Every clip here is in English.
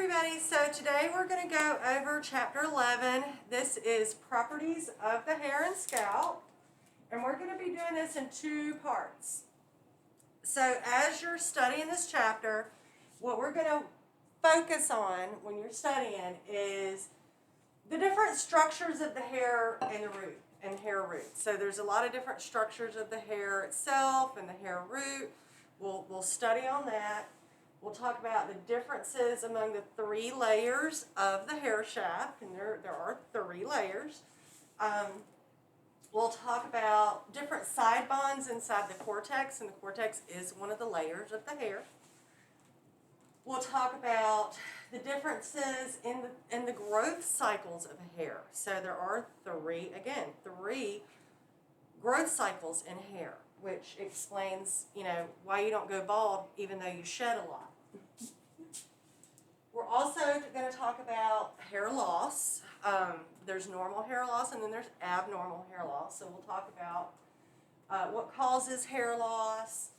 everybody, so today we're going to go over chapter 11. This is properties of the hair and scalp, and we're going to be doing this in two parts. So as you're studying this chapter, what we're going to focus on when you're studying is the different structures of the hair and the root and hair root. So there's a lot of different structures of the hair itself and the hair root. We'll study on that. We'll talk about the differences among the three layers of the hair shaft, and there are three layers. We'll talk about different side bonds inside the cortex, and the cortex is one of the layers of the hair. We'll talk about the differences in the growth cycles of hair. So there are three growth cycles in hair, which explains, why you don't go bald even though you shed a lot. We're also going to talk about hair loss. There's normal hair loss and then there's abnormal hair loss. So we'll talk about what causes hair loss.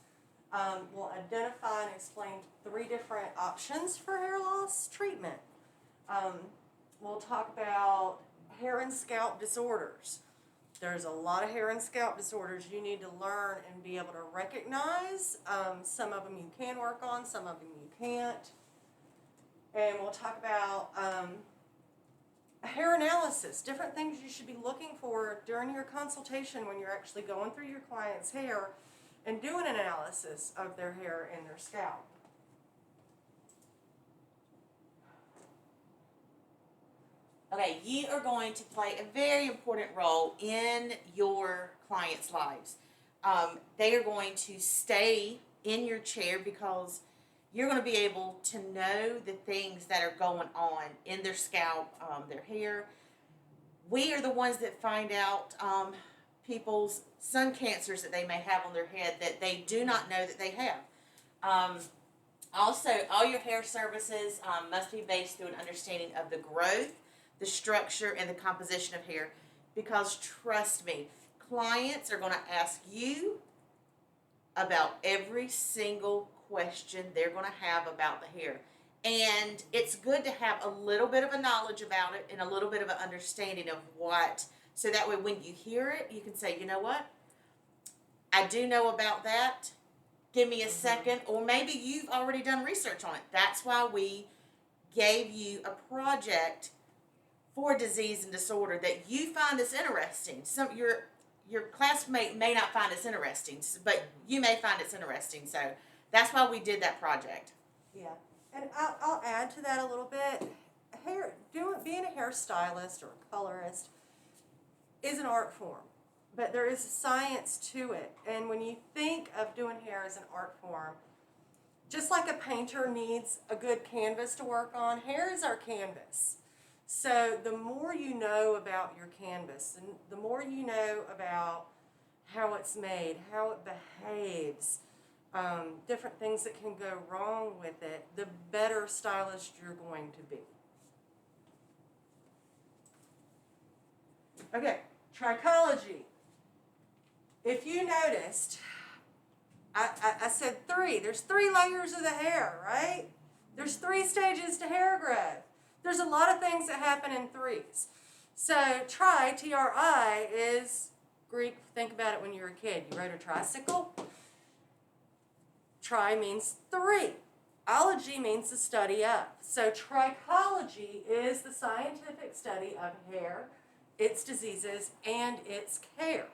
We'll identify and explain three different options for hair loss treatment. We'll talk about hair and scalp disorders. There's a lot of hair and scalp disorders you need to learn and be able to recognize. Some of them you can work on, some of them you can't. And we'll talk about hair analysis, different things you should be looking for during your consultation when you're actually going through your client's hair and doing an analysis of their hair and their scalp. Okay, you are going to play a very important role in your clients' lives. They are going to stay in your chair because you're going to be able to know the things that are going on in their scalp, their hair. We are the ones that find out people's sun cancers that they may have on their head that they do not know that they have. Also, all your hair services must be based through an understanding of the growth, the structure, and the composition of hair, because trust me, clients are going to ask you about every single question they're going to have about the hair. And it's good to have a little bit of a knowledge about it and a little bit of an understanding of what, so that way when you hear it, you can say, you know what, I do know about that. Give me a second. Or maybe you've already done research on it. That's why we gave you a project for disease and disorder that you find is interesting. Your classmate may not find it interesting, but you may find it's interesting. So that's why we did that project. Yeah, and I'll add to that a little bit. Being a hairstylist or a colorist is an art form, but there is a science to it. And when you think of doing hair as an art form, just like a painter needs a good canvas to work on, hair is our canvas. So the more you know about your canvas, and the more you know about how it's made, how it behaves, different things that can go wrong with it, the better stylist you're going to be. Okay, trichology. If you noticed, I said three. There's three layers of the hair, right? There's three stages to hair growth. There's a lot of things that happen in threes. So T-R-I, is Greek. Think about it when you were a kid. You rode a tricycle. Tri means three. Ology means the study of. So trichology is the scientific study of hair, its diseases, and its care.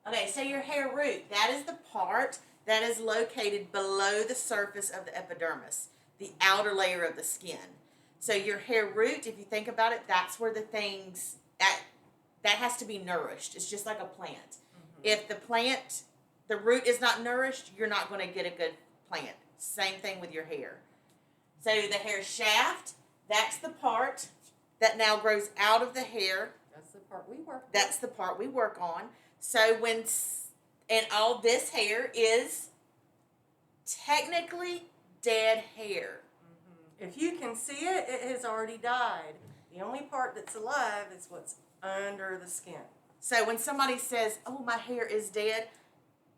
Okay, so your hair root, that is the part that is located below the surface of the epidermis, the outer layer of the skin. So your hair root, if you think about it, that's where the things, that has to be nourished. It's just like a plant. Mm-hmm. If the root is not nourished, you're not going to get a good plant. Same thing with your hair. So the hair shaft, that's the part that now grows out of the hair. That's the part we work on. That's the part we work on. So and all this hair is technically dead hair. If you can see it, it has already died. The only part that's alive is what's under the skin. So when somebody says, oh, my hair is dead,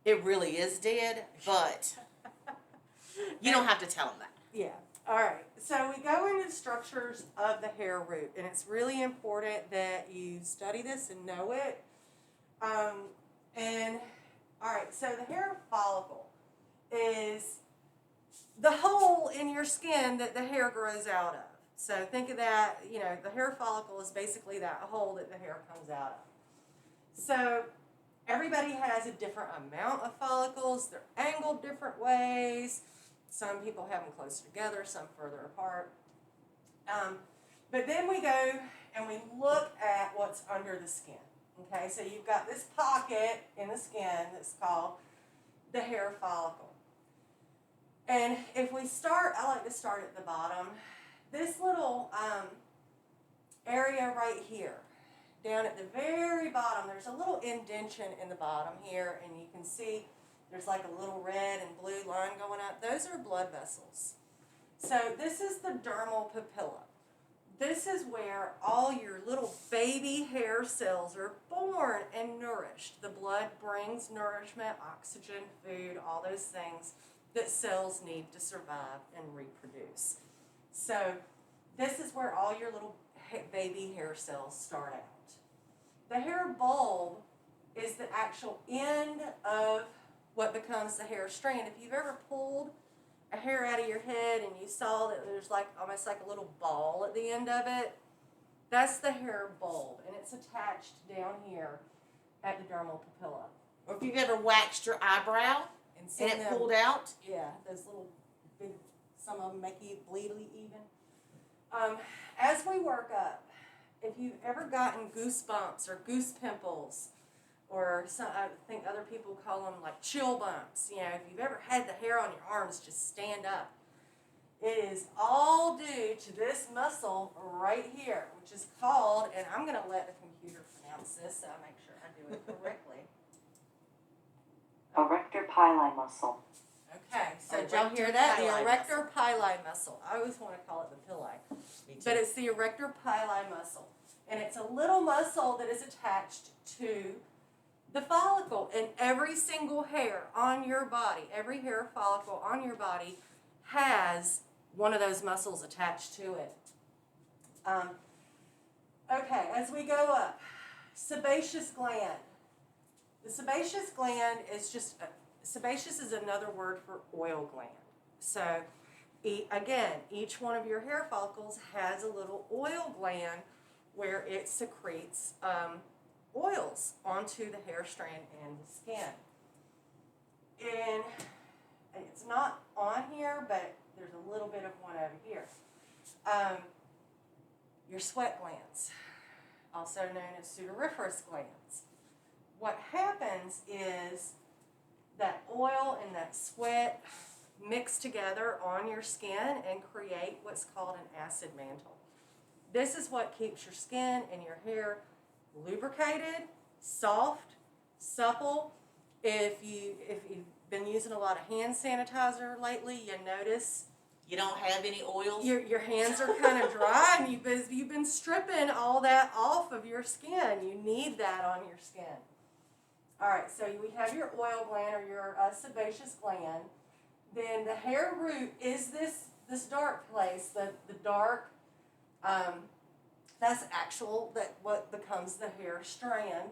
it really is dead, but you don't have to tell them that. Yeah. All right, so we go into the structures of the hair root, and it's really important that you study this and know it. And all right, so the hair follicle is the hole in your skin that the hair grows out of. So think of that, the hair follicle is basically that hole that the hair comes out of. So everybody has a different amount of follicles. They're angled different ways. Some people have them closer together, some further apart. But then we go and we look at what's under the skin. Okay, so you've got this pocket in the skin that's called the hair follicle. And if we start, I like to start at the bottom. This little area right here, down at the very bottom, there's a little indentation in the bottom here, and you can see there's like a little red and blue line going up. Those are blood vessels. So this is the dermal papilla. This is where all your little baby hair cells are born and nourished. The blood brings nourishment, oxygen, food, all those things that cells need to survive and reproduce. So this is where all your little baby hair cells start out. The hair bulb is the actual end of what becomes the hair strand. If you've ever pulled a hair out of your head and you saw that there's like almost like a little ball at the end of it, that's the hair bulb, and it's attached down here at the dermal papilla. Or if you've ever waxed your eyebrow and it pulled out. Yeah, those little big, some of them make you bleedly even. As we work up, if you've ever gotten goosebumps or goose pimples, or some, I think other people call them like chill bumps, if you've ever had the hair on your arms just stand up, it is all due to this muscle right here, which is called, and I'm going to let the computer pronounce this so I make sure I do it correctly. Erector pili muscle. Okay, so did y'all hear that? The erector pili muscle. I always want to call it the pili. But it's the erector pili muscle. And it's a little muscle that is attached to the follicle. And every single hair on your body, every hair follicle on your body has one of those muscles attached to it. Okay, as we go up, sebaceous gland. The sebaceous gland is sebaceous is another word for oil gland. So, again, each one of your hair follicles has a little oil gland where it secretes oils onto the hair strand and the skin. And it's not on here, but there's a little bit of one over here. Your sweat glands, also known as sudoriferous glands. What happens is that oil and that sweat mix together on your skin and create what's called an acid mantle. This is what keeps your skin and your hair lubricated, soft, supple. If you've been using a lot of hand sanitizer lately, you notice you don't have any oils. Your hands are kind of dry, and you've been stripping all that off of your skin. You need that on your skin. All right, so we have your oil gland or your sebaceous gland. Then the hair root is this dark place, the dark. That's what becomes the hair strand.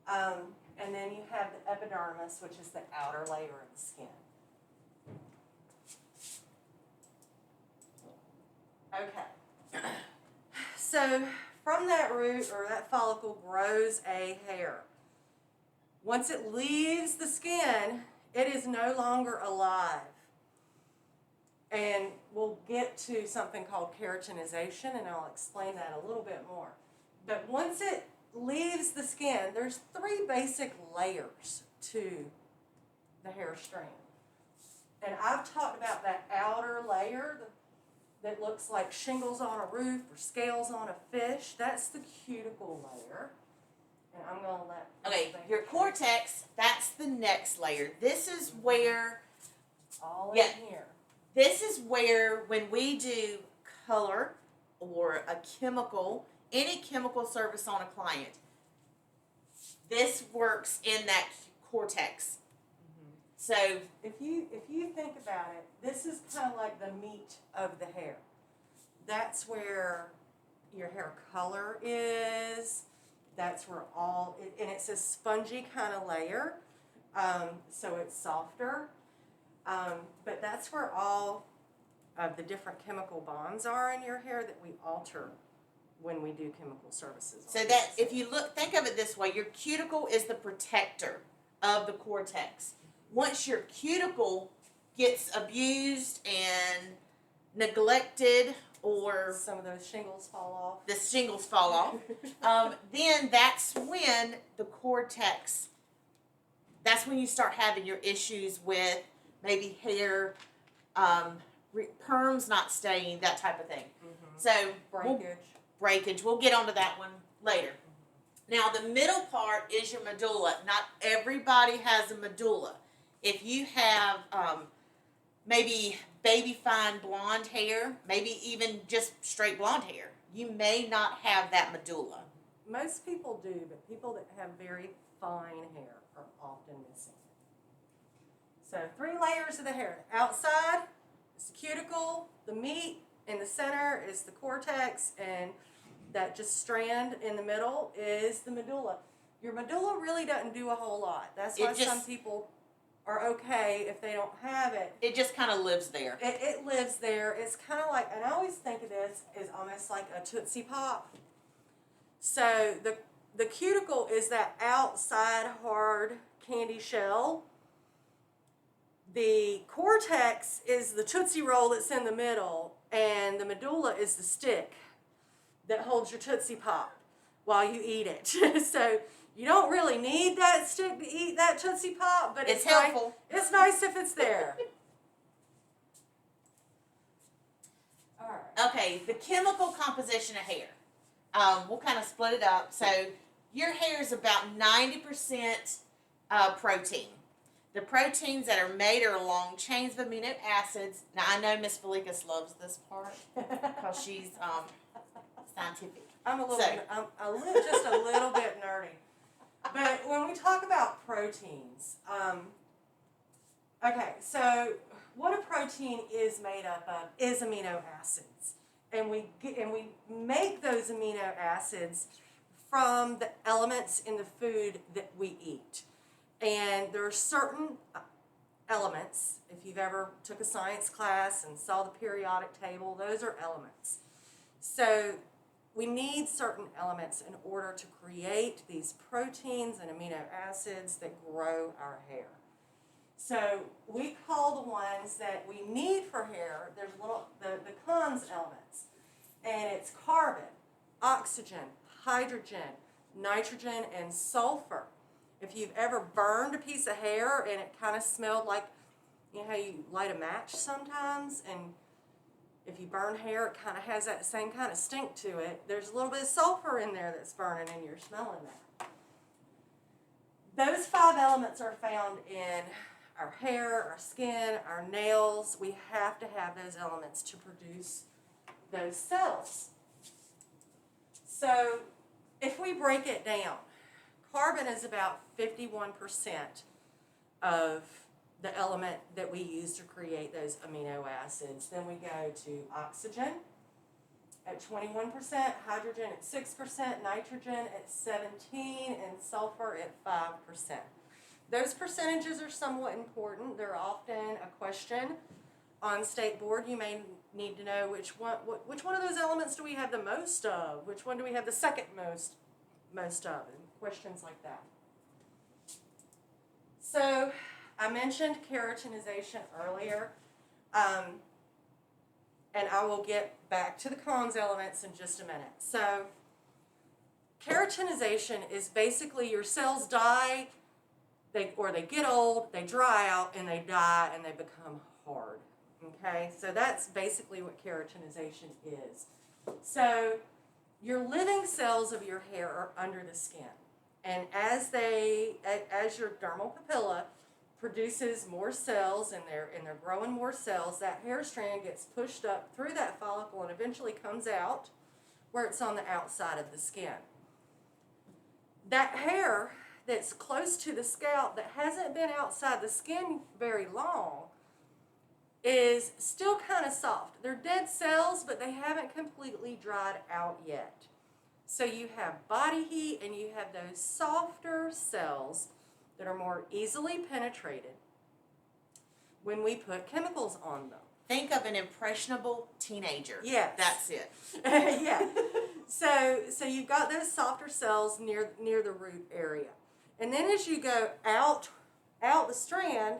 And then you have the epidermis, which is the outer layer of the skin. Okay. So from that root or that follicle grows a hair. Once it leaves the skin, it is no longer alive. And we'll get to something called keratinization, and I'll explain that a little bit more. But once it leaves the skin, there's 3 basic layers to the hair strand. And I've talked about that outer layer that looks like shingles on a roof or scales on a fish. That's the cuticle layer. And I'm going to let... Okay, your cortex, that's the next layer. This is where... all in here. This is where, when we do color or a chemical, any chemical service on a client, this works in that cortex. So If you think about it, this is kind of like the meat of the hair. That's where your hair color is. That's where and it's a spongy kind of layer, so it's softer. But that's where all of the different chemical bonds are in your hair that we alter when we do chemical services. So that if you think of it this way, your cuticle is the protector of the cortex. Once your cuticle gets abused and neglected, or some of those shingles fall the shingles fall off, then that's when the cortex, that's when you start having your issues with maybe hair, perms not staying, that type of thing. off. So Breakage. We'll get onto that one later. Now the middle part is your medulla. Not everybody has a medulla. If you have maybe baby fine blonde hair, maybe even just straight blonde hair, you may not have that medulla. Most people do, but people that have very fine hair are often missing it. So 3 layers of the hair. The outside is the cuticle, the meat in the center is the cortex, and that just strand in the middle is the medulla. Your medulla really doesn't do a whole lot. That's why some people are okay if they don't have it. It just kind of lives there. It lives there. It's kind of like, and I always think of this as almost like a Tootsie Pop. So the cuticle is that outside hard candy shell. The cortex is the Tootsie Roll that's in the middle, and the medulla is the stick that holds your Tootsie Pop while you eat it. So you don't really need that stick to eat that Tootsie Pop, but it's helpful. It's nice if it's there. All right. Okay, the chemical composition of hair. We'll kind of split it up. So your hair is about 90% protein. The proteins that are made are long chains of amino acids. Now I know Miss Felikas loves this part because she's scientific. I'm just a little bit nerdy. But when we talk about proteins, okay, so what a protein is made up of is amino acids, and we make those amino acids from the elements in the food that we eat. And there are certain elements, if you've ever took a science class and saw the periodic table, those are elements. So we need certain elements in order to create these proteins and amino acids that grow our hair. So we call the ones that we need for hair, there's the cons elements. And it's carbon, oxygen, hydrogen, nitrogen, and sulfur. If you've ever burned a piece of hair and it kind of smelled like, you know how you light a match sometimes, and if you burn hair, it kind of has that same kind of stink to it. There's a little bit of sulfur in there that's burning, and you're smelling that. Those 5 elements are found in our hair, our skin, our nails. We have to have those elements to produce those cells. So if we break it down, carbon is about 51% of the element that we use to create those amino acids. Then we go to oxygen at 21%, hydrogen at 6%, nitrogen at 17%, and sulfur at 5%. Those percentages are somewhat important. They're often a question on state board. You may need to know which one of those elements do we have the most of? Which one do we have the second most of? And questions like that. So I mentioned keratinization earlier, and I will get back to the cons elements in just a minute. So keratinization is basically your cells die, they get old, they dry out, and they die, and they become hard. Okay, so that's basically what keratinization is. So your living cells of your hair are under the skin, and as your dermal papilla produces more cells and they're growing more cells, that hair strand gets pushed up through that follicle and eventually comes out where it's on the outside of the skin. That hair that's close to the scalp that hasn't been outside the skin very long is still kind of soft. They're dead cells, but they haven't completely dried out yet. So you have body heat and you have those softer cells that are more easily penetrated when we put chemicals on them. Think of an impressionable teenager. Yes. That's it. Yeah. So you've got those softer cells near the root area. And then as you go out the strand,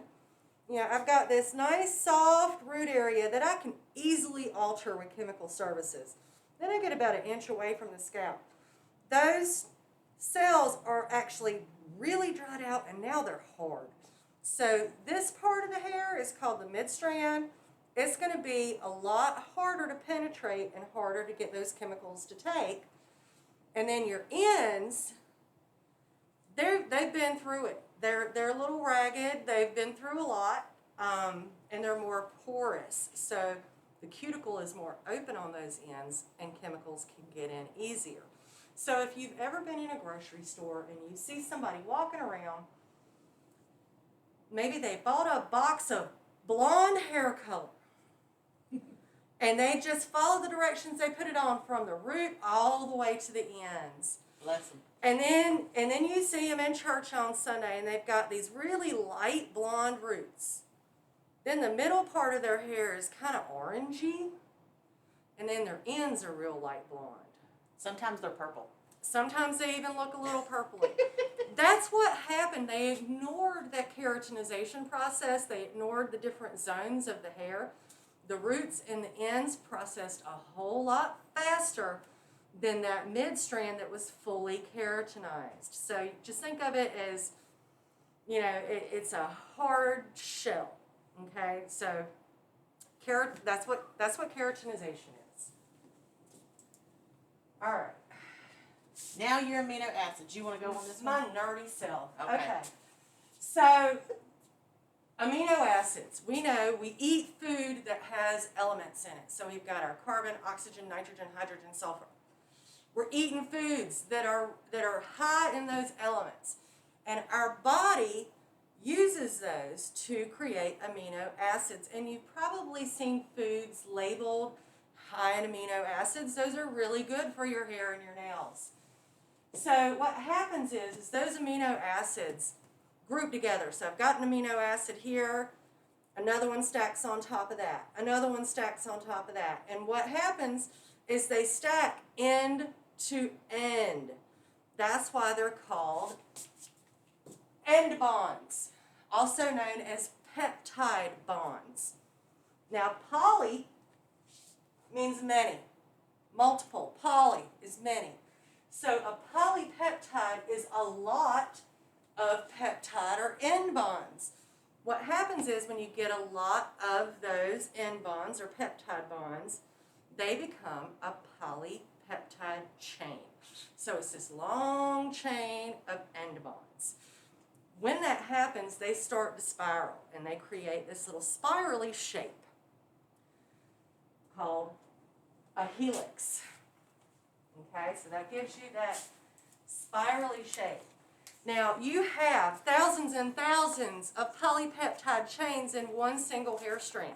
I've got this nice soft root area that I can easily alter with chemical services. Then I get about an inch away from the scalp. Those cells are actually really dried out and now they're hard. So this part of the hair is called the midstrand. It's going to be a lot harder to penetrate and harder to get those chemicals to take. And then your ends, they've been through it. They're a little ragged. They've been through a lot, and they're more porous. So the cuticle is more open on those ends, and chemicals can get in easier. So if you've ever been in a grocery store and you see somebody walking around, maybe they bought a box of blonde hair color, and they just follow the directions they put it on from the root all the way to the ends. Bless them. And then you see them in church on Sunday, and they've got these really light blonde roots. Then the middle part of their hair is kind of orangey, and then their ends are real light blonde. Sometimes they're purple. Sometimes they even look a little purpley. That's what happened. They ignored that keratinization process. They ignored the different zones of the hair. The roots and the ends processed a whole lot faster than that mid-strand that was fully keratinized. So just think of it as, it's a hard shell. Okay, so that's what keratinization is. All right. Now your amino acids. You want to go on this My one? nerdy self. Okay. So amino acids. We know we eat food that has elements in it. So we've got our carbon, oxygen, nitrogen, hydrogen, sulfur. We're eating foods that are high in those elements. And our body uses those to create amino acids. And you've probably seen foods labeled high in amino acids. Those are really good for your hair and your nails. So what happens is those amino acids group together. So I've got an amino acid here, another one stacks on top of that, another one stacks on top of that. And what happens is they stack end to end. That's why they're called end bonds, also known as peptide bonds. Now, poly means many. Multiple. Poly is many. So a polypeptide is a lot of peptide or end bonds. What happens is when you get a lot of those end bonds or peptide bonds, they become a polypeptide chain. So it's this long chain of end bonds. When that happens, they start to spiral, and they create this little spirally shape called a helix. Okay, so that gives you that spirally shape. Now, you have thousands and thousands of polypeptide chains in one single hair strand.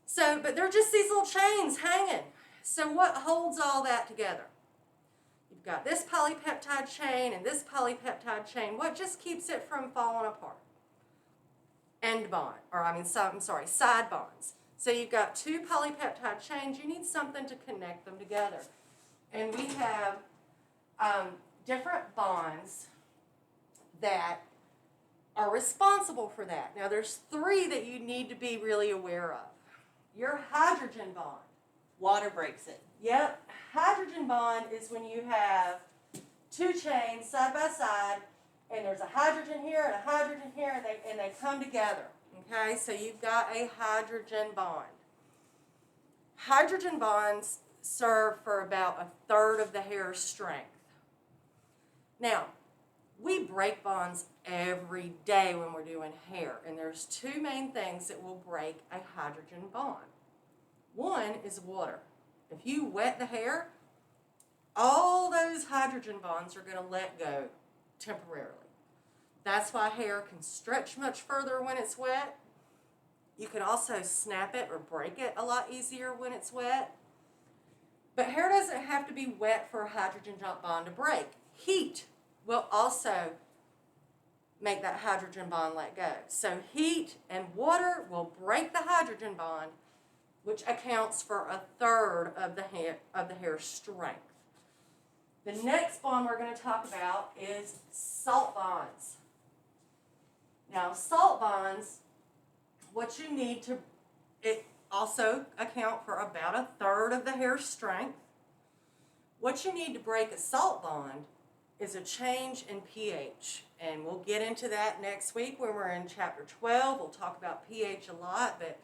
So, but they're just these little chains hanging. So what holds all that together? You've got this polypeptide chain and this polypeptide chain. What just keeps it from falling apart? Side bonds. So you've got two polypeptide chains. You need something to connect them together. And we have different bonds that are responsible for that. Now, there's three that you need to be really aware of. Your hydrogen bond. Water breaks it. Yep. Hydrogen bond is when you have two chains side by side, and there's a hydrogen here and a hydrogen here, and they come together. Okay, so you've got a hydrogen bond. Hydrogen bonds serve for about a third of the hair's strength. Now, we break bonds every day when we're doing hair, and there's two main things that will break a hydrogen bond. One is water. If you wet the hair, all those hydrogen bonds are going to let go. temporarily. That's why hair can stretch much further when it's wet. You can also snap it or break it a lot easier when it's wet. But hair doesn't have to be wet for a hydrogen jump bond to break. Heat will also make that hydrogen bond let go. So heat and water will break the hydrogen bond, which accounts for a third of the hair strength. The next bond we're going to talk about is salt bonds. Now, salt bonds, what you need to, it also account for about a third of the hair strength. What you need to break a salt bond is a change in pH. And we'll get into that next week when we're in chapter 12. We'll talk about pH a lot, but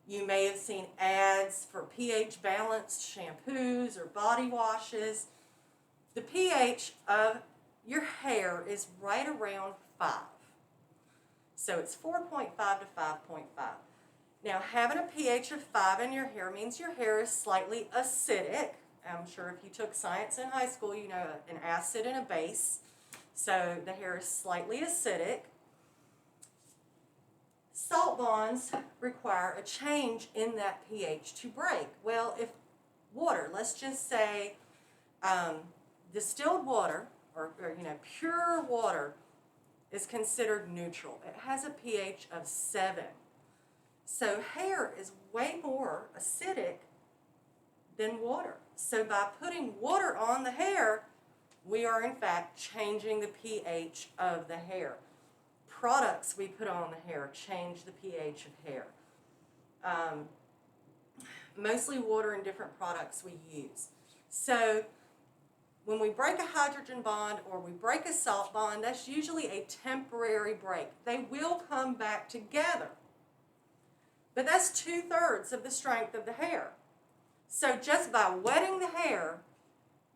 you may have seen ads for pH balanced shampoos or body washes. The pH of your hair is right around 5. So it's 4.5 to 5.5. Now, having a pH of 5 in your hair means your hair is slightly acidic. I'm sure if you took science in high school, you know an acid and a base. So the hair is slightly acidic. Salt bonds require a change in that pH to break. Well, if water, let's just say distilled water or pure water is considered neutral. It has a pH of 7. So hair is way more acidic than water. So by putting water on the hair, we are in fact changing the pH of the hair. Products we put on the hair change the pH of hair. Mostly water and different products we use. So when we break a hydrogen bond or we break a salt bond, that's usually a temporary break. They will come back together. But that's 2/3 of the strength of the hair. So just by wetting the hair,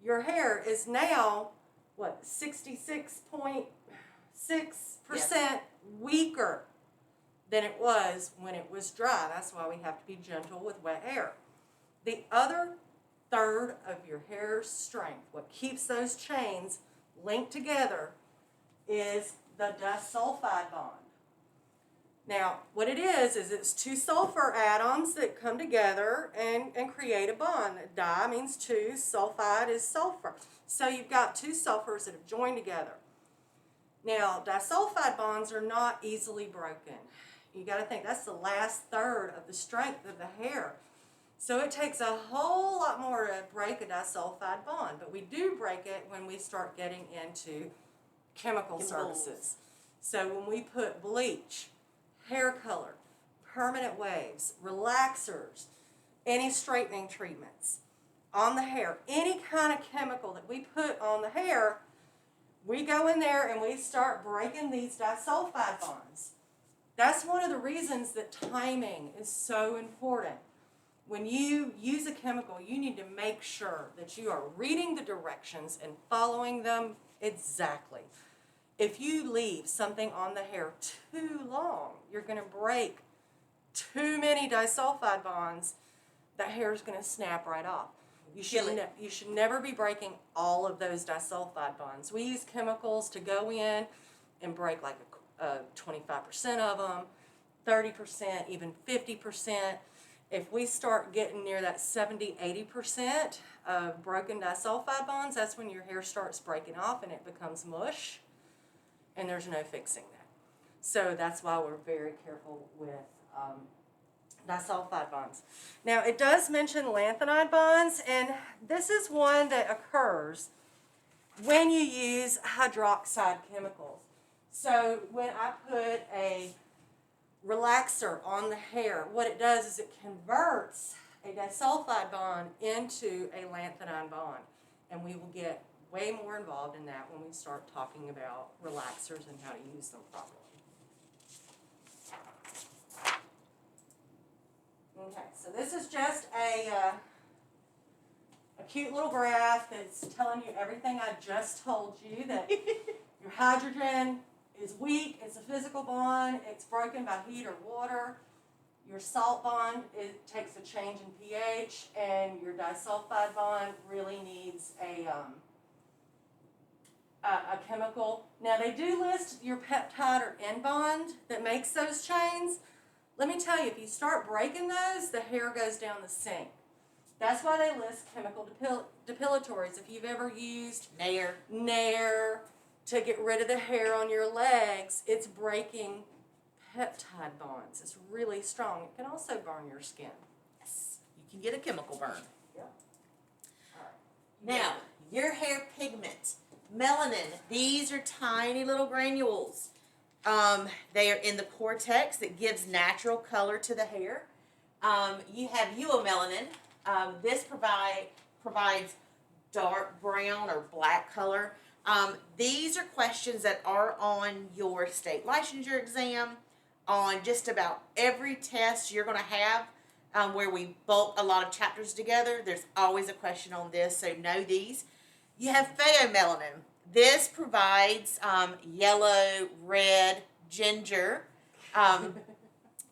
your hair is now, 66.6% weaker than it was when it was dry. That's why we have to be gentle with wet hair. The other third of your hair's strength, what keeps those chains linked together, is the disulfide bond. Now, what it is it's two sulfur atoms that come together and create a bond. Di means two, sulfide is sulfur. So you've got two sulfurs that have joined together. Now, disulfide bonds are not easily broken. You got to think that's the last third of the strength of the hair. So it takes a whole lot more to break a disulfide bond, but we do break it when we start getting into chemical services. So when we put bleach, hair color, permanent waves, relaxers, any straightening treatments on the hair, any kind of chemical that we put on the hair, we go in there and we start breaking these disulfide bonds. That's one of the reasons that timing is so important. When you use a chemical, you need to make sure that you are reading the directions and following them exactly. If you leave something on the hair too long, you're going to break too many disulfide bonds, that hair is going to snap right off. You should never be breaking all of those disulfide bonds. We use chemicals to go in and break like 25% of them, 30%, even 50%. If we start getting near that 70-80% of broken disulfide bonds, that's when your hair starts breaking off and it becomes mush, and there's no fixing that. So that's why we're very careful with disulfide bonds. Now, it does mention lanthanide bonds, and this is one that occurs when you use hydroxide chemicals. So when I put a relaxer on the hair, what it does is it converts a disulfide bond into a lanthanide bond, and we will get way more involved in that when we start talking about relaxers and how to use them properly. Okay, so this is just a cute little graph that's telling you everything I just told you, that your hydrogen is weak, it's a physical bond, it's broken by heat or water. Your salt bond, it takes a change in pH, and your disulfide bond really needs a a chemical. Now they do list your peptide or N bond that makes those chains. Let me tell you, if you start breaking those, the hair goes down the sink. That's why they list chemical depilatories. If you've ever used Nair to get rid of the hair on your legs, it's breaking peptide bonds. It's really strong. It can also burn your skin. Yes, you can get a chemical burn. Yeah. All right. Now, your hair pigment, melanin, these are tiny little granules. They are in the cortex that gives natural color to the hair. You have eumelanin. This provides dark brown or black color. These are questions that are on your state licensure exam, on just about every test you're going to have where we bulk a lot of chapters together. There's always a question on this, so know these. You have pheomelanin. This provides yellow, red, ginger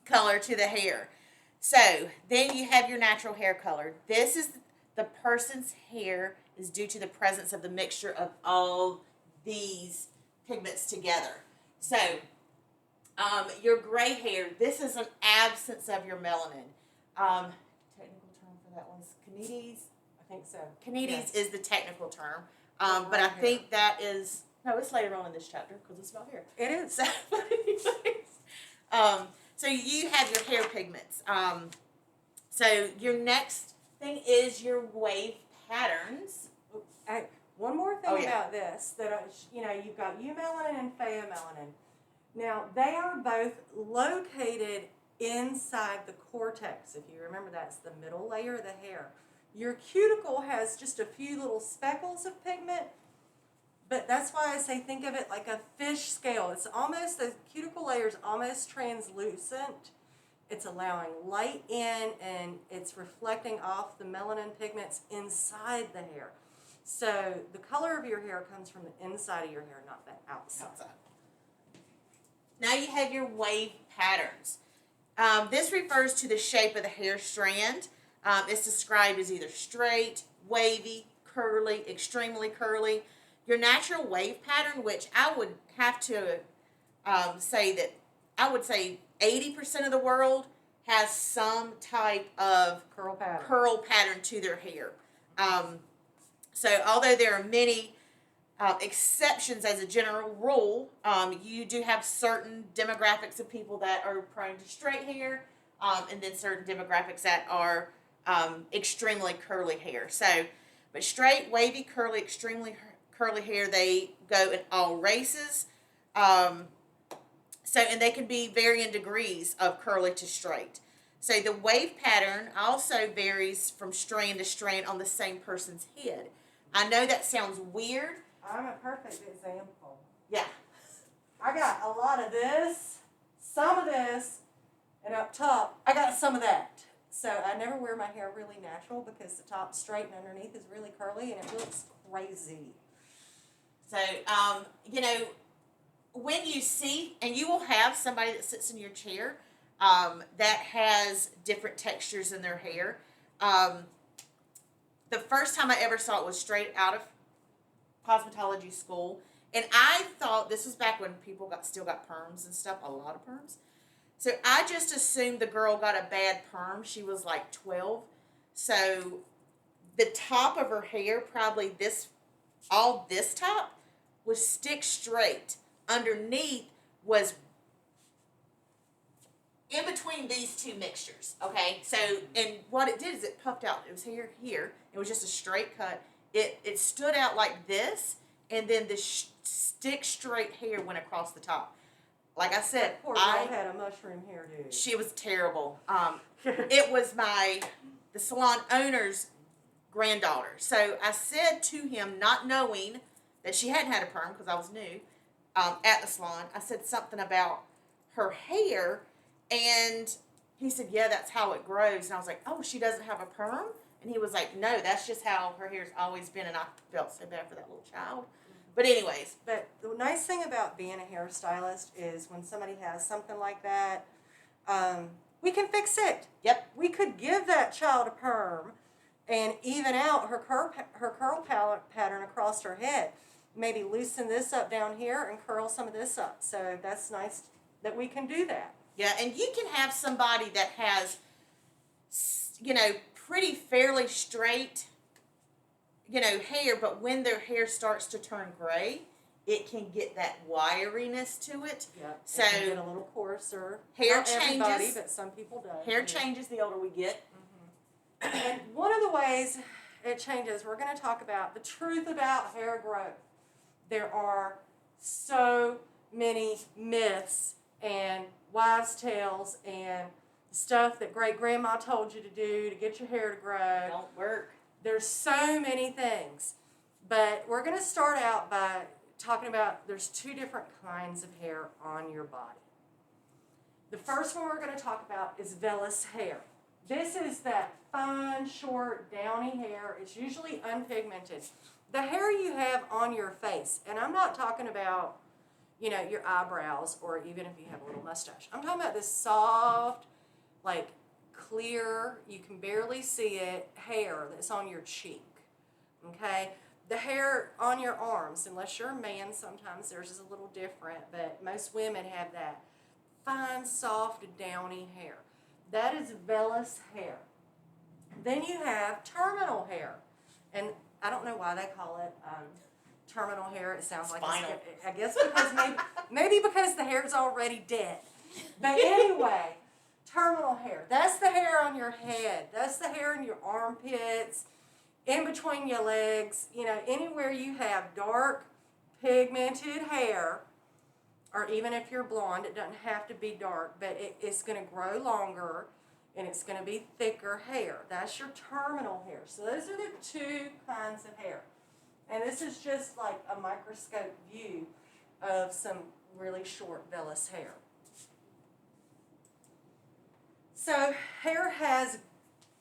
color to the hair. So then you have your natural hair color. This is the person's hair is due to the presence of the mixture of all these pigments together. So your gray hair, this is an absence of your melanin. Technical term for that one's Kennedy's. I think so. Kennedy's Yes. is the technical term. But I think that is, no, it's later on in this chapter because it's about hair. It is. So, so you have your hair pigments. So your next thing is your wave patterns. Hey, one more thing Oh, yeah. about this that you've got eumelanin and pheomelanin. Now they are both located inside the cortex. If you remember, that's the middle layer of the hair. Your cuticle has just a few little speckles of pigment, but that's why I say think of it like a fish scale. It's almost, the cuticle layer is almost translucent. It's allowing light in and it's reflecting off the melanin pigments inside the hair. So the color of your hair comes from the inside of your hair, not the outside. Now you have your wave patterns. This refers to the shape of the hair strand. It's described as either straight, wavy, curly, extremely curly. Your natural wave pattern, which I would have to say that I would say 80% of the world has some type of Curl pattern to their hair. So although there are many exceptions as a general rule, you do have certain demographics of people that are prone to straight hair, and then certain demographics that are extremely curly hair. So, but straight, wavy, curly, extremely curly hair, they go in all races. So, and they can be varying degrees of curly to straight. So the wave pattern also varies from strand to strand on the same person's head. I know that sounds weird. I'm a perfect example. Yeah. I got a lot of this, some of this, and up top, I got some of that. So I never wear my hair really natural because the top's straight and underneath is really curly and it looks crazy. So, when you see, and you will have somebody that sits in your chair that has different textures in their hair. The first time I ever saw it was straight out of cosmetology school. And I thought, this was back when people still got perms and stuff, a lot of perms. So I just assumed the girl got a bad perm. She was like 12. So the top of her hair, probably this top, was stick straight. Underneath was in between these two mixtures, okay? So, and what it did is it puffed out. It was here. It was just a straight cut. It stood out like this, and then the stick straight hair went across the top. Like I said, Poor girl had a mushroom hairdo. She was terrible. It was the salon owner's granddaughter. So I said to him, not knowing that she hadn't had a perm because I was new at the salon, I said something about her hair, and he said, yeah, that's how it grows. And I was like, oh, she doesn't have a perm? And he was like, no, that's just how her hair's always been. And I felt so bad for that little child. But anyways. But the nice thing about being a hairstylist is when somebody has something like that, we can fix it. Yep. We could give that child a perm and even out her curl pattern across her head. maybe loosen this up down here and curl some of this up. So that's nice that we can do that. Yeah, and you can have somebody that has, you know, pretty fairly straight, you know, hair, but when their hair starts to turn gray, it can get that wiriness to it. Yeah. So it can get a little coarser. hair Not everybody, changes. but some people do. Hair changes the older we get. And one of the ways it changes, we're going to talk about the truth about hair growth. There are so many myths and wives' tales and stuff that great grandma told you to do to get your hair to grow. Don't work. There's so many things. But we're going to start out by talking about there's two different kinds of hair on your body. The first one we're going to talk about is vellus hair. This is that fine, short, downy hair. It's usually unpigmented. The hair you have on your face, and I'm not talking about, you know, your eyebrows or even if you have a little mustache. I'm talking about this soft, like clear, you can barely see it, hair that's on your cheek, okay? The hair on your arms, unless you're a man, sometimes theirs is a little different, but most women have that fine, soft, downy hair. That is vellus hair. Then you have terminal hair, and I don't know why they call it terminal hair. It sounds like Spinal. I guess because maybe because the hair is already dead. But anyway, terminal hair. That's the hair on your head. That's the hair in your armpits, in between your legs. You know, anywhere you have dark, pigmented hair, or even if you're blonde, it doesn't have to be dark, but it's going to grow longer and it's going to be thicker hair. That's your terminal hair. So those are the two kinds of hair. And this is just like a microscope view of some really short vellus hair. So hair has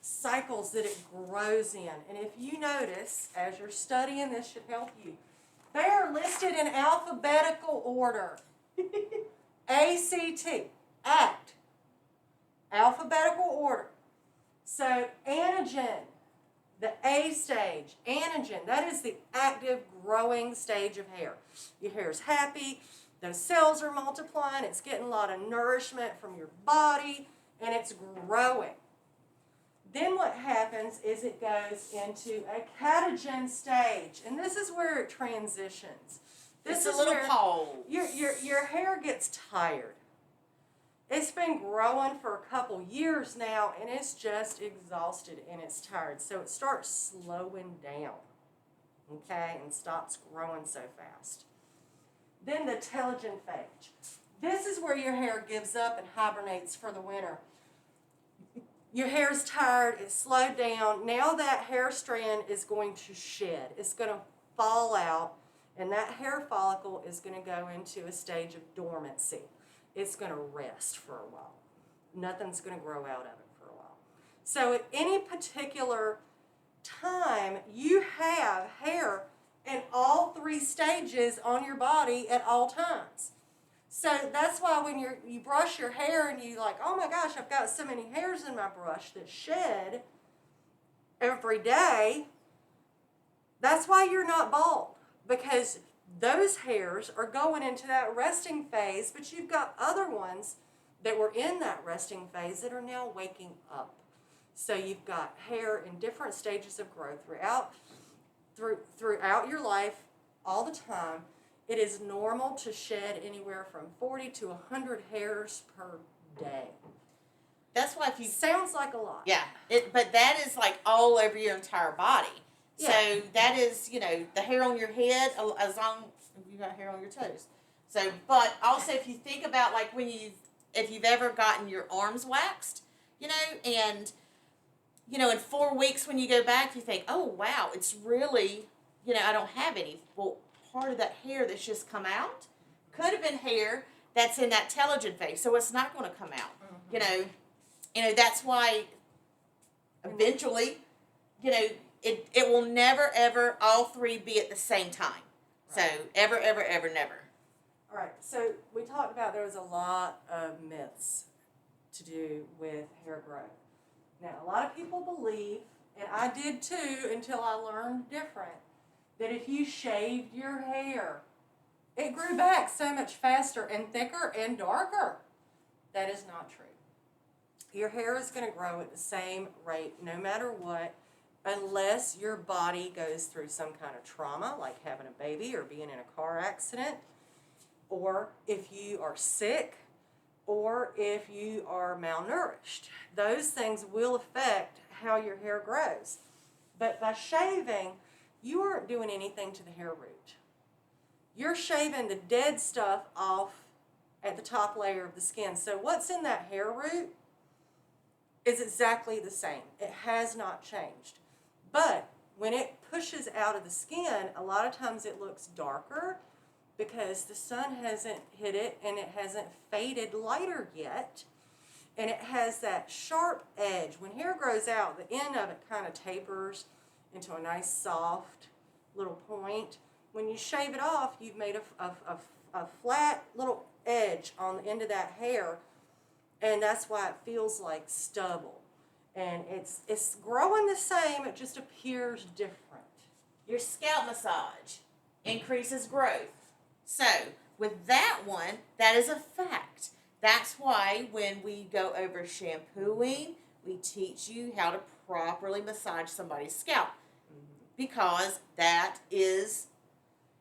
cycles that it grows in. And if you notice, as you're studying, this should help you. They are listed in alphabetical order. A-C-T, act, alphabetical order. So anagen, the A stage, anagen, that is the active growing stage of hair. Your hair is happy, those cells are multiplying, it's getting a lot of nourishment from your body, and it's growing. Then what happens is it goes into a catagen stage, and this is where it transitions. This It's is a little where pole. your hair gets tired. It's been growing for a couple years now, and it's just exhausted and it's tired. So it starts slowing down, okay, and stops growing so fast. Then the telogen phase. This is where your hair gives up and hibernates for the winter. Your hair's tired, it's slowed down. Now that hair strand is going to shed. It's going to fall out, and that hair follicle is going to go into a stage of dormancy. It's going to rest for a while. Nothing's going to grow out of it for a while. So at any particular time, you have hair in all three stages on your body at all times. So that's why when you brush your hair and you like, oh my gosh, I've got so many hairs in my brush that shed every day, that's why you're not bald, because those hairs are going into that resting phase, but you've got other ones that were in that resting phase that are now waking up. So you've got hair in different stages of growth throughout your life, all the time. It is normal to shed anywhere from 40 to 100 hairs per day. That's why if you Sounds like a lot. yeah, but that is like all over your entire body. Yeah. So that is, you know, the hair on your head, as long as you got hair on your toes. So, but also if you think about like if you've ever gotten your arms waxed, you know, and, you know, in 4 weeks when you go back, you think, oh, wow, it's really, you know, I don't have any. Well, part of that hair that's just come out could have been hair that's in that telogen phase, so it's not going to come out. Mm-hmm. You know, that's why eventually, you know, it will never, ever, all three be at the same time. Right. So, ever, ever, ever, never. All right, so we talked about there was a lot of myths to do with hair growth. Now, a lot of people believe, and I did too until I learned different, that if you shaved your hair, it grew back so much faster and thicker and darker. That is not true. Your hair is going to grow at the same rate no matter what, unless your body goes through some kind of trauma, like having a baby or being in a car accident, or if you are sick, or if you are malnourished. Those things will affect how your hair grows. But by shaving, you aren't doing anything to the hair root. You're shaving the dead stuff off at the top layer of the skin. So what's in that hair root is exactly the same. It has not changed. But when it pushes out of the skin, a lot of times it looks darker because the sun hasn't hit it and it hasn't faded lighter yet. And it has that sharp edge. When hair grows out, the end of it kind of tapers into a nice soft little point. When you shave it off, you've made a flat little edge on the end of that hair, and that's why it feels like stubble. And it's growing the same, it just appears different. Your scalp massage increases growth. So, with that one, that is a fact. That's why when we go over shampooing, we teach you how to properly massage somebody's scalp. Because that is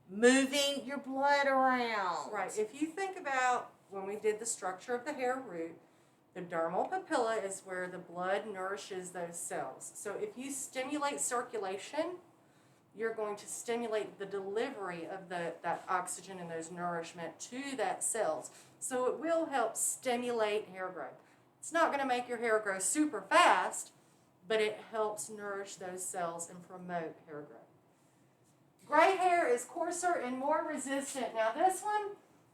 moving your blood around. Right. If you think about when we did the structure of the hair root, the dermal papilla is where the blood nourishes those cells. So if you stimulate circulation, you're going to stimulate the delivery of that oxygen and those nourishment to that cells. So it will help stimulate hair growth. It's not going to make your hair grow super fast, but it helps nourish those cells and promote hair growth. Gray hair is coarser and more resistant. Now this one,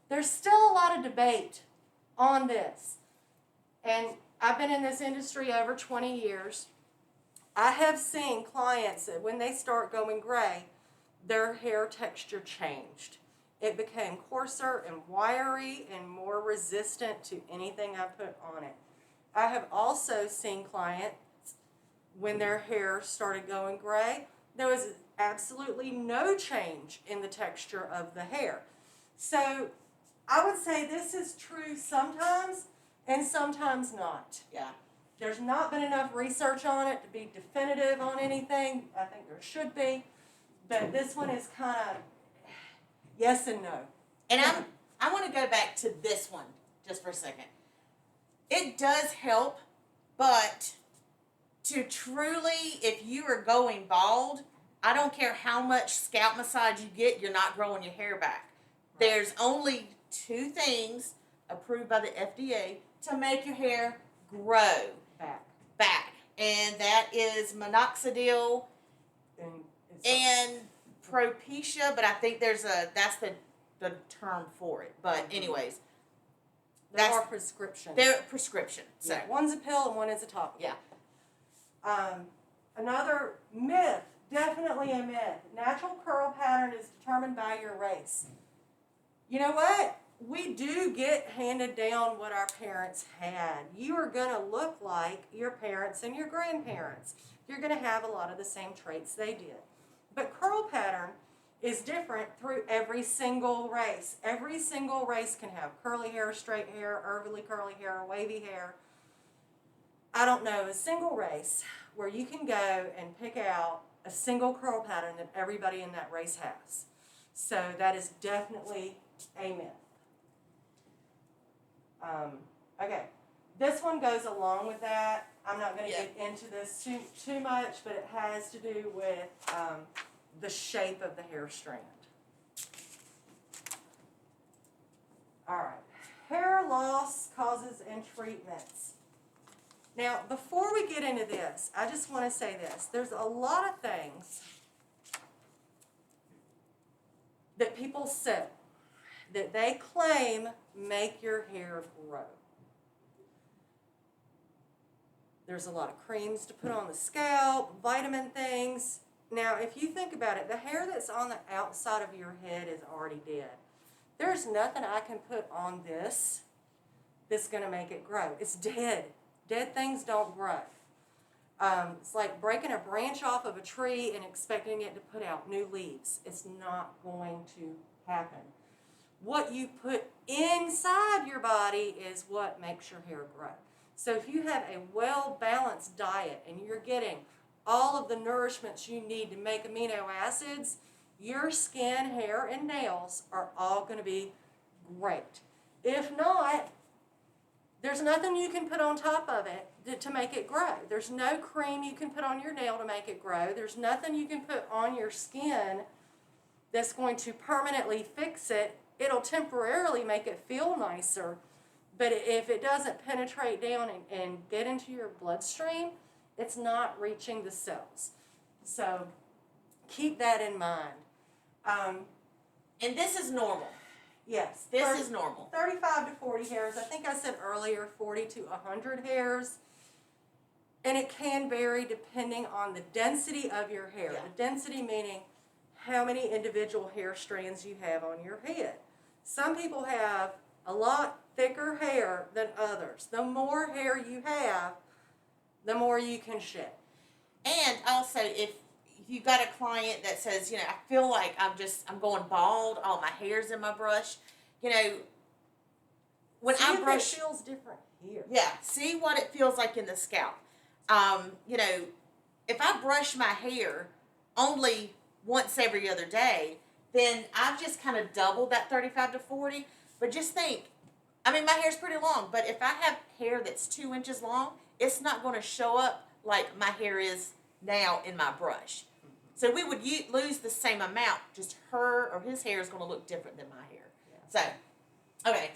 there's still a lot of debate on this. And I've been in this industry over 20 years. I have seen clients that when they start going gray, their hair texture changed. It became coarser and wiry and more resistant to anything I put on it. I have also seen clients, when their hair started going gray, there was absolutely no change in the texture of the hair. So I would say this is true sometimes and sometimes not. Yeah. There's not been enough research on it to be definitive on anything. I think there should be. But this one is kind of yes and no. And I want to go back to this one just for a second. It does help, but to truly, if you are going bald, I don't care how much scalp massage you get, you're not growing your hair back. Right. There's only 2 things approved by the FDA to make your hair grow back. And that is minoxidil and Propecia, but I think that's the term for it. But anyways, There are prescriptions. they're prescription. So Yeah, one's a pill and one is a topical. yeah. Another myth, definitely a myth. Natural curl pattern is determined by your race. You know what? We do get handed down what our parents had. You are going to look like your parents and your grandparents. You're going to have a lot of the same traits they did. But curl pattern is different through every single race. Every single race can have curly hair, straight hair, overly curly hair, wavy hair. I don't know a single race where you can go and pick out a single curl pattern that everybody in that race has. So that is definitely a myth. Okay, this one goes along with that. I'm not going to get into this too much, but it has to do with the shape of the hair strand. All right, hair loss causes and treatments. Now, before we get into this, I just want to say this. There's a lot of things that people say that they claim make your hair grow. There's a lot of creams to put on the scalp, vitamin things. Now, if you think about it, the hair that's on the outside of your head is already dead. There's nothing I can put on this that's going to make it grow. It's dead. Dead things don't grow. It's like breaking a branch off of a tree and expecting it to put out new leaves. It's not going to happen. What you put inside your body is what makes your hair grow. So if you have a well-balanced diet and you're getting all of the nourishments you need to make amino acids, your skin, hair, and nails are all going to be great. If not, there's nothing you can put on top of it to make it grow. There's no cream you can put on your nail to make it grow. There's nothing you can put on your skin that's going to permanently fix it. It'll temporarily make it feel nicer, but if it doesn't penetrate down and get into your bloodstream, it's not reaching the cells. So keep that in mind. And this is normal. Yes. This is normal. 35 to 40 hairs. I think I said earlier 40 to 100 hairs. And it can vary depending on the density of your hair. Yeah. The density meaning how many individual hair strands you have on your head. Some people have a lot thicker hair than others. The more hair you have, the more you can shed. And also, if you got a client that says, you know, I feel like I'm going bald, all my hair's in my brush, you know, when See I if it brush, feels different here. yeah, see what it feels like in the scalp. You know, if I brush my hair only once every other day, then I've just kind of doubled that 35 to 40. But just think, I mean, my hair's pretty long, but if I have hair that's 2 inches long, it's not going to show up like my hair is now in my brush. So we would lose the same amount, just her or his hair is going to look different than my hair. Yeah. So, okay,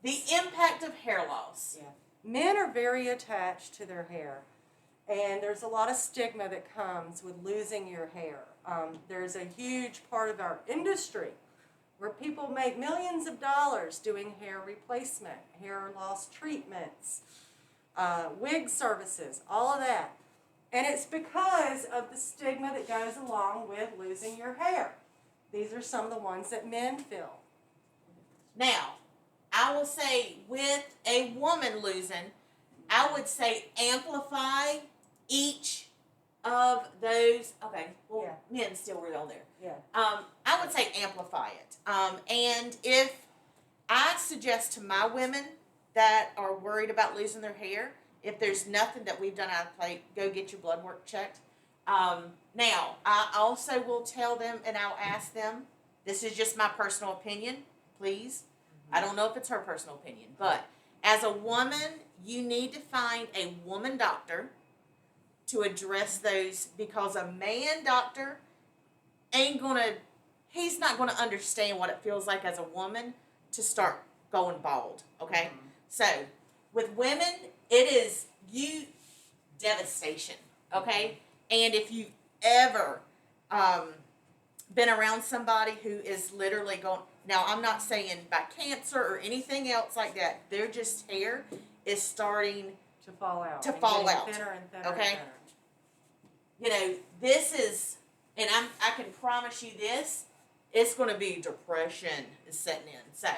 the impact of hair loss. Yeah. Men are very attached to their hair, and there's a lot of stigma that comes with losing your hair. There's a huge part of our industry where people make millions of dollars doing hair replacement, hair loss treatments, wig services, all of that. And it's because of the stigma that goes along with losing your hair. These are some of the ones that men feel. Now, I will say with a woman losing, I would say amplify each of those. Okay, well, men's still real on there. Yeah. I would say amplify it. And if I suggest to my women that are worried about losing their hair, if there's nothing that we've done out of play, go get your blood work checked. Now, I also will tell them and I'll ask them, this is just my personal opinion, please. I don't know if it's her personal opinion, but as a woman, you need to find a woman doctor to address those, because a man doctor he's not gonna understand what it feels like as a woman to start going bald, okay? Mm-hmm. So, with women, it is devastation, okay? And if you've ever been around somebody who is literally going, now I'm not saying by cancer or anything else like that, their just hair is starting To fall out. To and fall getting out. Thinner and thinner Okay. and thinner. You know, this is, and I can promise you this, it's going to be depression is setting in. So,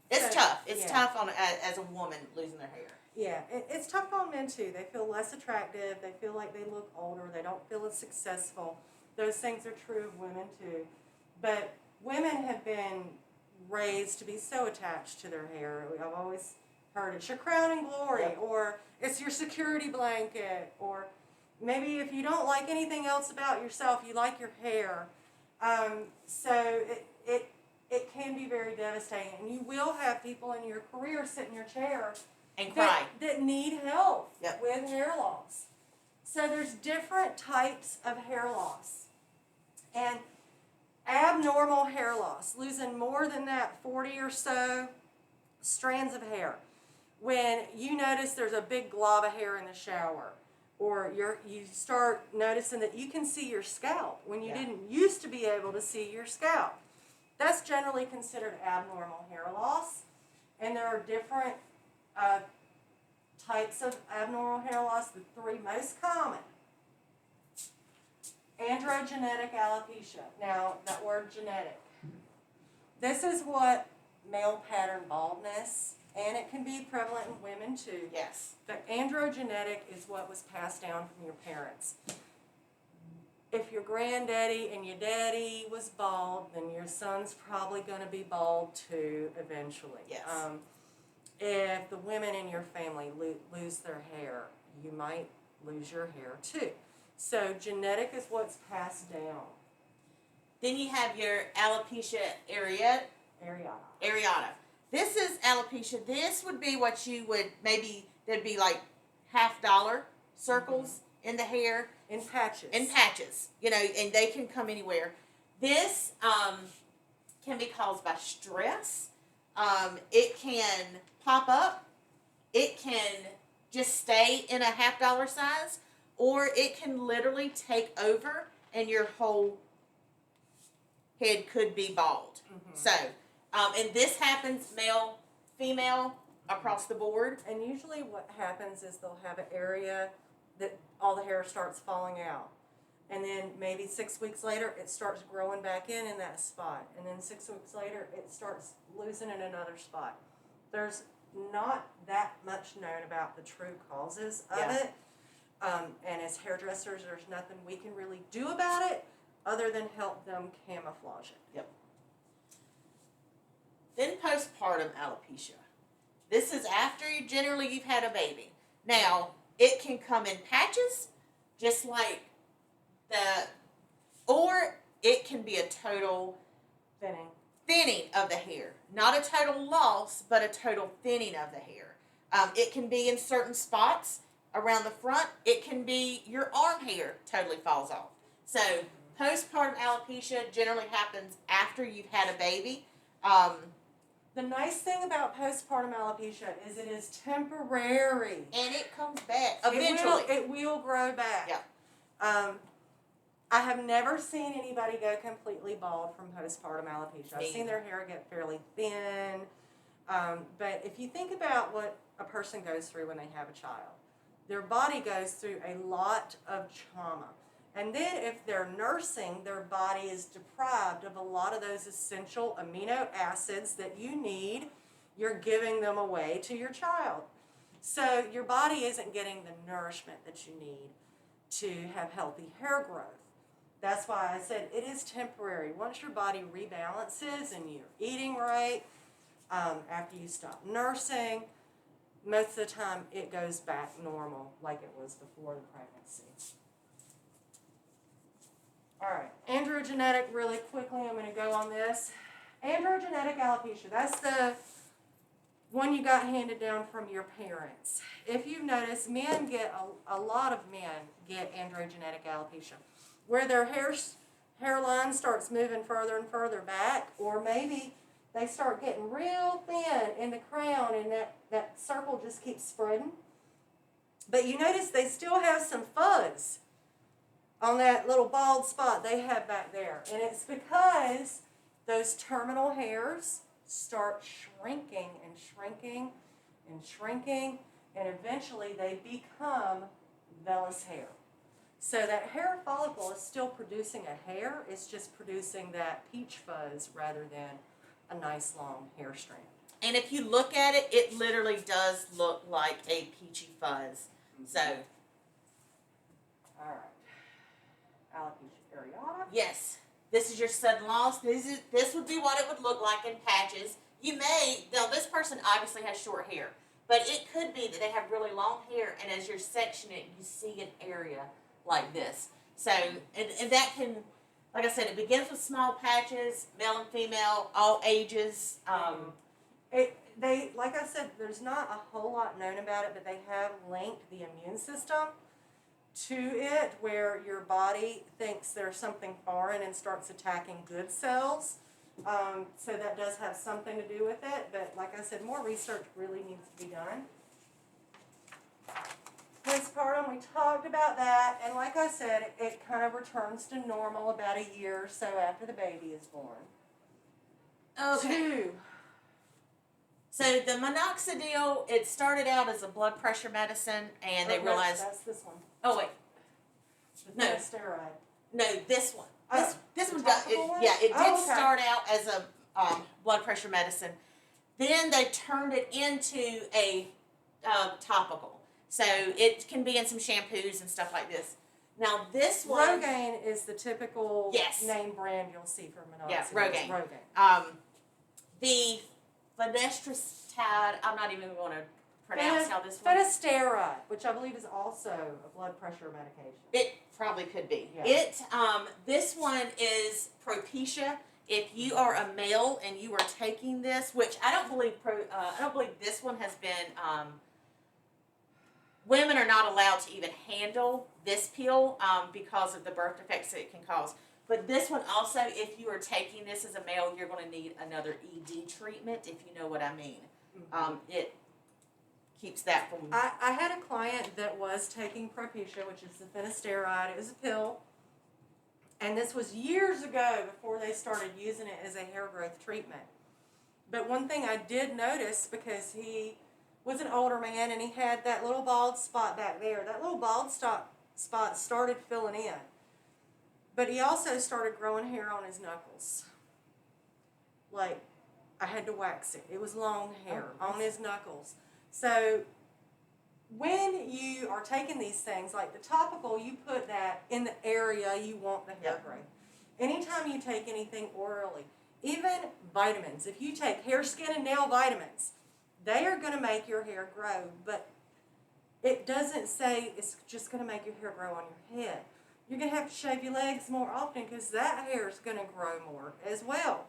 it's So, tough. It's yeah. tough on as a woman losing their hair. Yeah, it's tough on men too. They feel less attractive. They feel like they look older. They don't feel as successful. Those things are true of women too. But women have been raised to be so attached to their hair. I've always heard it's your crown and glory, Yep. or it's your security blanket, or maybe if you don't like anything else about yourself, you like your hair. So it can be very devastating. And you will have people in your career sit in your chair And cry. that need help Yep. with hair loss. So there's different types of hair loss. And abnormal hair loss, losing more than that 40 or so strands of hair. When you notice there's a big glob of hair in the shower, or you start noticing that you can see your scalp when you Yeah. didn't used to be able to see your scalp. That's generally considered abnormal hair loss. And there are different types of abnormal hair loss. The three most common: androgenetic alopecia. Now, that word genetic. This is what male pattern baldness and it can be prevalent in women too. Yes. But androgenetic is what was passed down from your parents. If your granddaddy and your daddy was bald, then your son's probably going to be bald too eventually. Yes. If the women in your family lose their hair, you might lose your hair too. So genetic is what's passed down. Then you have your alopecia areata. This is alopecia. This would be what you would maybe, there'd be like $50 circles in the hair. In patches. In patches, you know, and they can come anywhere. This can be caused by stress. It can pop up. It can just stay in a $50 size, or it can literally take over and your whole head could be bald. So, and this happens male, female, across the board. And usually what happens is they'll have an area that all the hair starts falling out. And then maybe 6 weeks later, it starts growing back in that spot. And then 6 weeks later, it starts losing in another spot. There's not that much known about the true causes of it. And as hairdressers, there's nothing we can really do about it other than help them camouflage it. Yep. Then postpartum alopecia. This is after you've had a baby. Now, it can come in patches, just like or it can be a total thinning of the hair. Not a total loss, but a total thinning of the hair. It can be in certain spots around the front. It can be your arm hair totally falls off. So postpartum alopecia generally happens after you've had a baby. The nice thing about postpartum alopecia is it is temporary. And it comes back eventually. It will grow back. Yeah. I have never seen anybody go completely bald from postpartum alopecia. I've seen their hair get fairly thin. But if you think about what a person goes through when they have a child, their body goes through a lot of trauma. And then if they're nursing, their body is deprived of a lot of those essential amino acids that you need. You're giving them away to your child. So your body isn't getting the nourishment that you need to have healthy hair growth. That's why I said it is temporary. Once your body rebalances and you're eating right, after you stop nursing, most of the time it goes back normal like it was before the pregnancy. All right, androgenetic, really quickly, I'm going to go on this. Androgenetic alopecia, that's the one you got handed down from your parents. If you've noticed, a lot of men get androgenetic alopecia, where their hairline starts moving further and further back, or maybe they start getting real thin in the crown and that circle just keeps spreading. But you notice they still have some fuzz on that little bald spot they have back there. And it's because those terminal hairs start shrinking and shrinking and shrinking, and eventually they become vellus hair. So that hair follicle is still producing a hair, it's just producing that peach fuzz rather than a nice long hair strand. And if you look at it, it literally does look like a peachy fuzz. So, all right. Alopecia areata. Yes, this is your sudden loss. This would be what it would look like in patches. Now this person obviously has short hair, but it could be that they have really long hair, and as you're sectioning it, you see an area like this. So, and that can, like I said, it begins with small patches, male and female, all ages. Like I said, there's not a whole lot known about it, but they have linked the immune system to it, where your body thinks there's something foreign and starts attacking good cells. So that does have something to do with it, but like I said, more research really needs to be done. Postpartum, we talked about that, and like I said, it kind of returns to normal about a year or so after the baby is born. Okay. So the minoxidil, it started out as a blood pressure medicine, and they realized. That's this one. Oh wait, The steroid. no, this one. This one, topical one? it did Oh, okay. start out as a blood pressure medicine. Then they turned it into a topical. So it can be in some shampoos and stuff like this. Now this one, Rogaine is the typical Yes. name brand you'll see for minoxidil. Yeah, Rogaine. Rogaine. The finasteride, I'm not even going to pronounce how this one. Finasteride, which I believe is also a blood pressure medication. It probably could be. Yeah. This one is Propecia. If you are a male and you are taking this, which I don't believe this one has been. Women are not allowed to even handle this pill because of the birth defects that it can cause. But this one also, if you are taking this as a male, you're going to need another ED treatment, if you know what I mean. It keeps that from. I had a client that was taking Propecia, which is the finasteride. It was a pill. And this was years ago before they started using it as a hair growth treatment. But one thing I did notice, because he was an older man and he had that little bald spot back there, that little bald spot started filling in. But he also started growing hair on his knuckles. Like, I had to wax it. It was long hair on his knuckles. So when you are taking these things, like the topical, you put that in the area you want the hair growth. Anytime you take anything orally, even vitamins, if you take hair, skin, and nail vitamins, they are going to make your hair grow, but it doesn't say it's just going to make your hair grow on your head. You're going to have to shave your legs more often because that hair is going to grow more as well.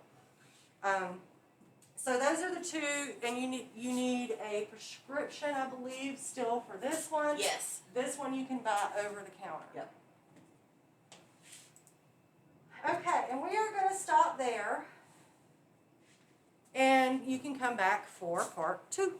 So those are the two, and you need a prescription, I believe, still for this one. Yes. This one you can buy over the counter. Yep. Okay, and we are going to stop there, and you can come back for part 2.